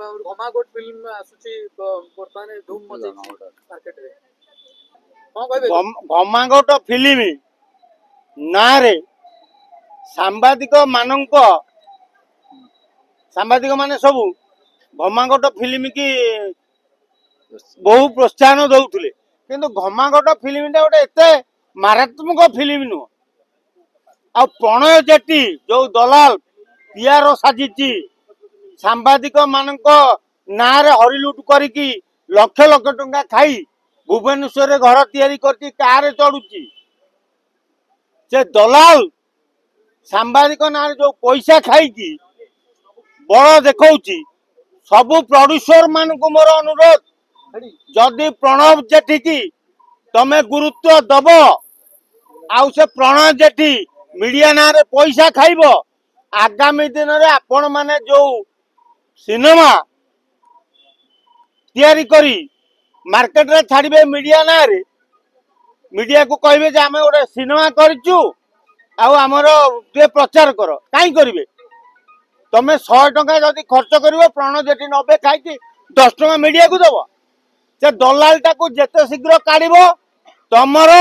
घमागोट film आसुची वर्तमान धूम मचैछि मार्केट रे कोन कहबे घमागोट फिल्म ना रे सांबादिक माने सब घमागोट फिल्म की बहु प्रोत्साहन दौले किंतु घमागोट फिल्म गोटे एते मारात्मक फिल्म नुह आ प्रणय जेटी जो दलाल पीआर साजिची सांबादिक मानक नारे हरिलुट करिकी लक्ष लक्ष टंका खाई भुवनेश्वर घर तैयारी करती कार चढ़ुची से दलाल सांबादिक नारे जो पैसा खाई बड़ देखौची सबु प्रोड्यूसर मान को मोर अनुरोध जदि प्रणव जेठी की तमे गुरुत्व दब आउ से प्रणय जेठी मीडिया नारे पैसा खाइब आगामी दिन रे आपण माने जो सिनेमा तैयारी करी मार्केट रे छाड़िबे मीडिया नारे मीडिया को कहबे जे आमे गोटे सिनेमा करचु आउ हमर जे प्रचार कर काई करिवे तमे 100 टका जदि खर्च करिवो प्रणय जेठी 90 खाई 10 टका मीडिया को दबो से दलाल टाकू जेते शीघ्र काढ़िबो तमर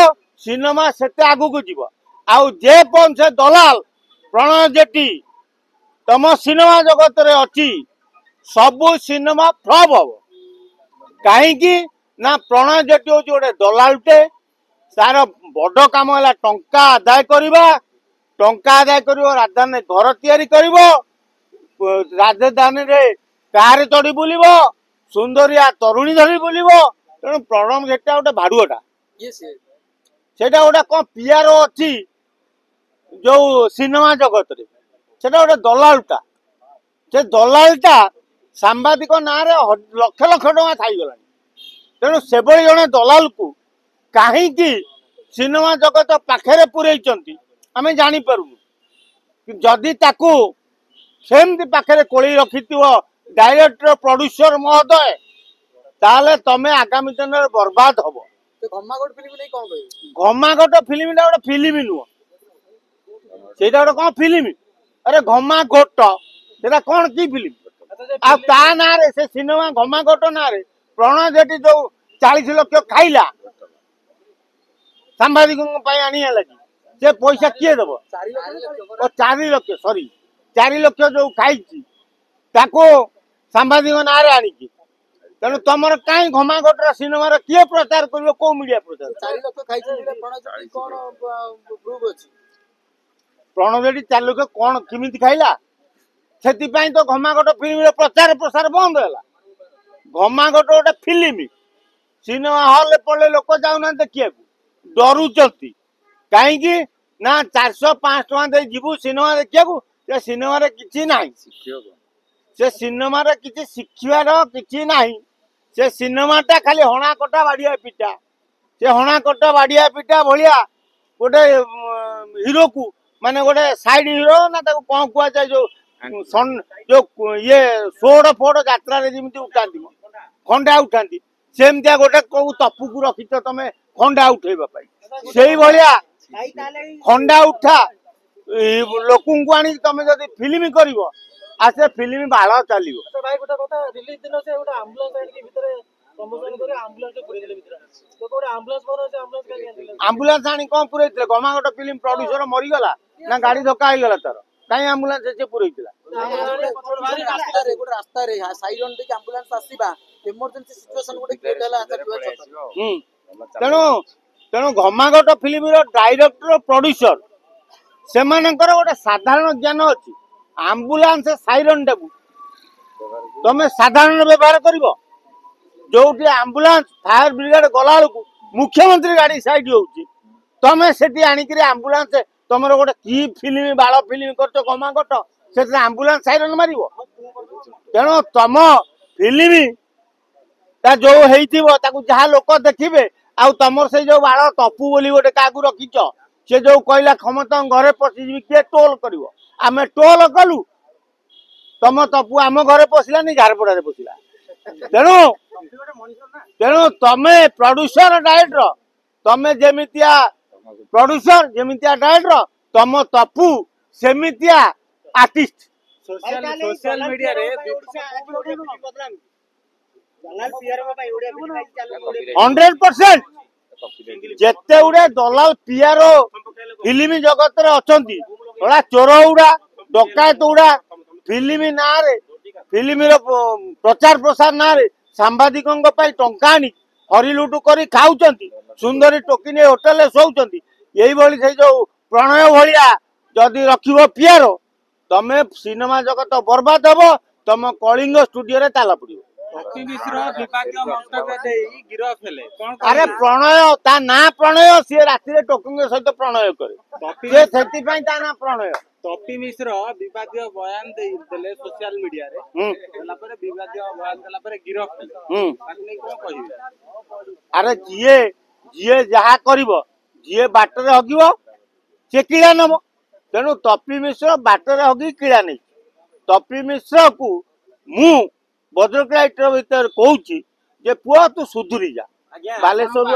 सिनेमा सेते आगु को जीवो आउ जे पन से दलाल प्रणय जेठी तम सिनेमा जगत रे अछि सबु सिनेमा फ्लॉप हो कहीं ना प्रणय जेठी हो गोटे दलालटे तार बड़ काम है टंका आदाय करवा टंका आदाय कर राजधानी घर तैयारी कर राजधानी रे कार चढ़ी बुल सुंदरिया तरुणी धरी बुल तेणु प्रणव जेठी गोटे भाड़ुआटा सेटा गोटे कौन पीआर अच्छी जो सिनेमा जगत रे सेटा गोटे दलालटा से दलालटा सांबादिक ना लक्ष लक्ष टका खाईगला तेणु से जड़े दलाल को कहीं सिनेमा जगत पाखे पूरे आम जापरू जदि ताकू सेमती पाखे कोली रखि डायरेक्टर प्रोड्यूसर महोदय ताले तमे आगामी दिन में बर्बाद हम घमागोट फिल्म गोटे फिल्म नुह से गोटे कौन फिल्म अरे घमागोट से कौन की फिल्म आ ना से सिनेमा घमागोट ना प्रणय जेठी जो 40 लक्ष खाइला सांबादिक आनिया लगी से पैसा किए दब 4 लक्ष सॉरी 4 लक्ष जो खाई सांबादिक ना आनी तेणु तुम कहीं घमागोटर सिनेमा किए प्रचार कर कौ मीडिया प्रचार प्रणव जेठी 4 लक्ष कौन किमित खाइला से तो घमागोट फिल्म प्रचार प्रसार बंद है घमागोट गोटे फिल्म सिनेमा हॉल पड़े लोक जाऊना देखिए डरुचंती कहीं ना 400-500 टका दे जीवु सिनेमा देखिया सिनेमा किसी ना से सिनेमा किसी शिक्षार किसी ना से सिनेमाटा खाली हणा कटा बाड़िया पिटा से हणा कटा बाड़िया पिटा भाया गोटे हीरो को माने गोटे साइड हीरो ना कौन कह जाए जो ये सोड़ फोड़ यात्रा उठा खंडा उठा सेमतिया गोटे कौ तपु को रखी तमें खंडा उठेबा से भाया खंडा उठा लोक आनी तुम जब फिल्म कर से फिल्म बाल चलो आंबुलांस आनी कौन पूरे घमागोट फिल्म प्रोड्यूसर मरीगला ना गाड़ी धक्का होगा तार कहीं आंबुलांस से पूरे तेणु तेणु घमागोट फिल्म डायरेक्टर प्रोड्यूसर से गोटे साधारण ज्ञान अच्छी आंबुलांस साइरन टाकू तुम साधारण व्यवहार कर जो आंबुलांस फायर ब्रिगेड गला मुख्यमंत्री गाड़ी साइड होती तुम से आणिक आंबुलांस तुम गोटे की फिल्म बाल फिल्म कर घमागोट से आंबुलांस साइरन मार तेणु तुम फिल्म जो हो जहाँ लोक देखिए आउ तुम से जो बाल तपु बोली गोटे क्या रखीच से जो कहला क्षमता घरे पशिजी किए टोल कर आम टोल कलु तुम तपु आम घरे पशिलानी झारपड़ा पशिला तेणु तेणु तमे प्रोड्यूसर डायरेक्टर तमे जेमितिया प्रोड्यूसर जेमितिया डायरेक्टर तुम तपु सेमितिया आर्टिस्ट सोशल मीडिया रे 100% ଯେତେ ଗୁଡେ ଦଲାଲ ପିଆର ଫିଲ୍ମ ଜଗତରେ ଅଛନ୍ତି ଓଳା ଚୋର ଗୁଡା ଡକାୟତ ଗୁଡା ଫିଲ୍ମ ନାଁରେ ଫିଲ୍ମର ପ୍ରଚାର ପ୍ରସାର ନାଁରେ ସାମ୍ବାଦିକଙ୍କ ପାଇଁ ଟଙ୍କା ଆଣି ହରିଲୁଟ କରି ଖାଉଛନ୍ତି ସୁନ୍ଦରୀ ଟୋକି ନେଇ ହୋଟେଲରେ ଶୋଉଛନ୍ତି ଏଇଭଳି ସେଇ ଯୋଉ ପ୍ରଣୟ ଭଳିଆ ଯଦି ରଖିବ ପିଆର ତମେ ସିନେମା ଜଗତ ବର୍ବାଦ ହବ ତମ କଳିଙ୍ଗ ଷ୍ଟୁଡିଓରେ ତାଲା ପଡିବ। ଆରେ ପ୍ରଣୟ ତା ନାଁ ପ୍ରଣୟ ସିଏ ରାତିରେ ଟୋକିଙ୍କ ସହିତ ପ୍ରଣୟ କରେ ସିଏ ସେଥିପାଇଁ ତା ନାଁ ପ୍ରଣୟ। ତପି ମିଶ୍ର ବିବାଦୀୟ ବୟାନ ଦେଇଥିଲେ ସୋସିଆଲ ମିଡିଆରେ ଦେଲା ପରେ ବିବାଦୀୟ ବୟାନ ଦେଲା ପରେ ଗିରଫ ହେଲେ ତାକୁ ନେଇ କଣ କହିବେ? ଆରେ ଯିଏ ଯାହା କରିବ ଯିଏ ବାଟରେ ହଗିବ ସିଏ କିଳା ନବ ତେଣୁ ତପି ମିଶ୍ର ବାଟରେ ହଗି କିଳା ନେଇଛି। ତପି ମିଶ୍ରକୁ ମୁଁ ଭଦ୍ରକଲାଇଟ୍ର ଭିତରେ କହୁଛି ଯେ ପୁଅ ତୁ ସୁଧୁରି ଯା। ବାଲେଶ୍ୱରରୁ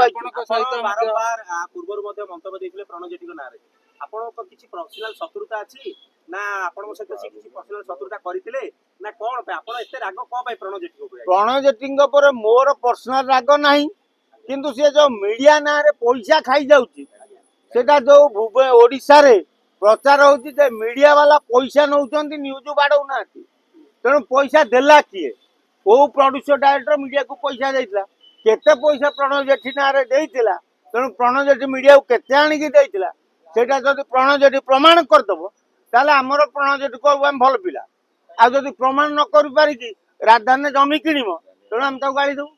ବାରମ୍ବାର ପୂର୍ବରୁ ମଧ୍ୟ ମନ୍ତବ୍ୟ ଦେଇଥିଲେ ପ୍ରଣୟ ଜେଠୀଙ୍କ ନାଁରେ ଆପଣଙ୍କ କିଛି ପର୍ସନାଲ ଶତ୍ରୁତା ଅଛି ନା ଆପଣଙ୍କ ସହିତ ସେ କିଛି ପର୍ସନାଲ ଶତ୍ରୁତା କରିଥିଲେ ନା କଣ ପାଇଁ ଆପଣ ଏତେ ରାଗ କଣ ପାଇଁ ପ୍ରଣୟ ଜେଠୀଙ୍କ ଉପରେ? ପ୍ରଣୟ ଜେଠୀଙ୍କ ଉପରେ ମୋର ପର୍ସନାଲ ରାଗ ନାହିଁ କିନ୍ତୁ ସେ ଯୋଉ ମିଡିଆ ନାଁରେ ପଇସା ଖାଇଯାଉଛି ସେଟା ଯୋଉ ଓଡିଶାରେ ପ୍ରଚାର ହଉଛି ଯେ ମିଡିଆ ବାଲା ପଇସା ନଉଛନ୍ତି ନ୍ୟୁଜ ବାଡଉନାହାନ୍ତି ତେଣୁ ପଇସା ଦେଲା କିଏ କୋଉ ପ୍ରଡ୍ୟୁସର ଡାଇରେକ୍ଟର ମିଡିଆକୁ ପଇସା ଦେଇଥିଲା କେତେ ପଇସା ପ୍ରଣୟ ଜେଠୀ ନାଁରେ ଦେଇଥିଲା ତେଣୁ ପ୍ରଣୟ ଜେଠୀ ମିଡିଆକୁ କେତେ ଆଣିକି ଦେଇଥିଲା ସେଇଟା ଯଦି ପ୍ରଣୟ ଜେଠୀ ପ୍ରମାଣ କରିଦବ ତାହେଲେ ଆମର ପ୍ରଣୟ ଜେଠୀ କହିବୁ ଆମେ ଭଲ ପିଲା ଆଉ ଯଦି ପ୍ରମାଣ ନ କରିପାରିକି ରାଜଧାନୀରେ ଜମି କିଣିବ ତେଣୁ ଆମେ ତାକୁ ଗାଳି ଦବୁ।